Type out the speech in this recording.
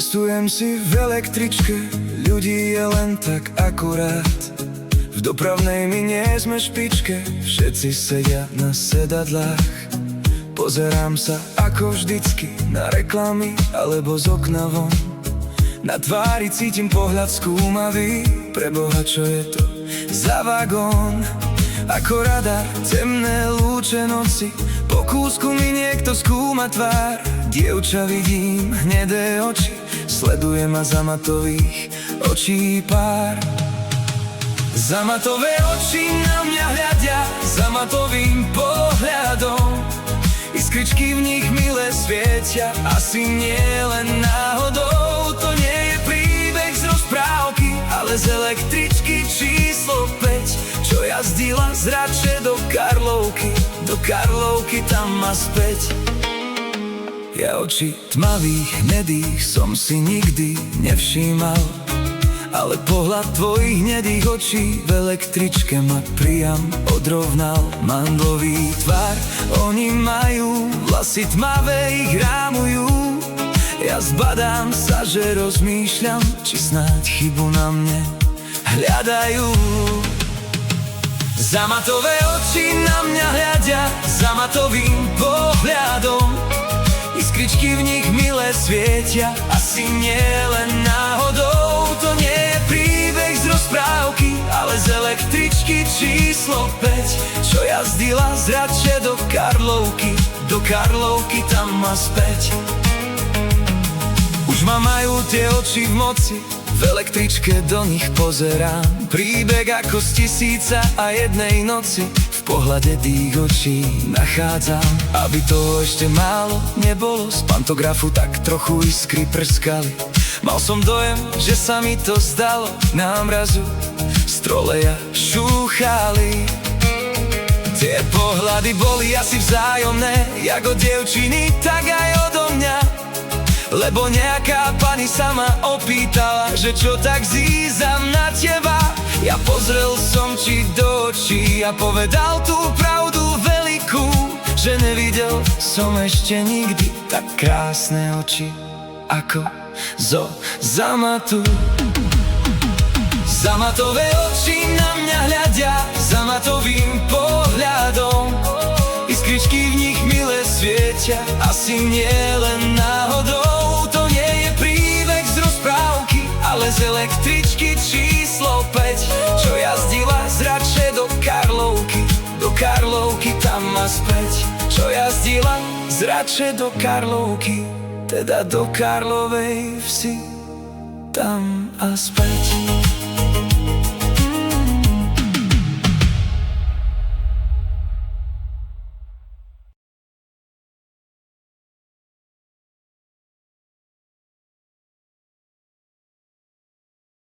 Cestujem si v električke, ľudí je len tak akurát. V dopravnej my nie sme špičke, všetci sedia na sedadlách. Pozerám sa ako vždycky na reklamy alebo z okna von. Na tvári cítim pohľad skúmavý, preboha čo je to za vagón. Ako radar, temné lúče noci, po kúsku mi niekto skúma tvár. Dievča vidím, hnedé oči, sleduje ma za matových očí pár. Zamatové oči na mňa hľadia, za matovým pohľadom. Iskričky v nich milé svietia, asi nie len náhodou. To nie je príbeh z rozprávky, ale z električky číslo 5, čo jazdila z Rače do Karlovky tam a späť. Ja oči tmavých, hnedých som si nikdy nevšímal, ale pohľad tvojich hnedých očí v električke ma priam odrovnal. Mandlový tvar, oni majú vlasy tmavé, ich rámujú. Ja zbadám sa, že rozmýšľam, či snáď chybu na mne hľadajú. Zamatové oči na mňa hľadia, za matovým pohľadom. Iskričky v nich milé svietia, asi nie len náhodou. To nie je príbeh z rozprávky, ale z električky číslo 5, čo jazdila z Rače do Karlovky tam a späť. Už ma majú tie oči v moci, v električke do nich pozerám. Príbeh ako z 1001 noci, v pohľade tých očí nachádzam. Aby toho ešte málo nebolo, z pantografu tak trochu iskry prskali. Mal som dojem, že sa mi to zdalo, na mrazu z troleja šúchali. Tie pohľady boli asi vzájomné, jak od dievčiny, tak aj odo mňa. Lebo nejaká pani sa ma opýtala, že čo tak zízam na teba. Ja pozrel som ti do očí a povedal tú pravdu veľkú, že nevidel som ešte nikdy tak krásne oči ako zo Zamatu. Zamatové oči na mňa hľadia, za matovým pohľadom. Iskričky v nich milé svietia, asi nie len náhodou. To nie je príbeh z rozprávky, ale z električky číslo 5, čo jazdila z Rače do Karlovky tam a späť. Čo jazdila z Rače do Karlovky, teda do Karlovej Vsi tam a späť.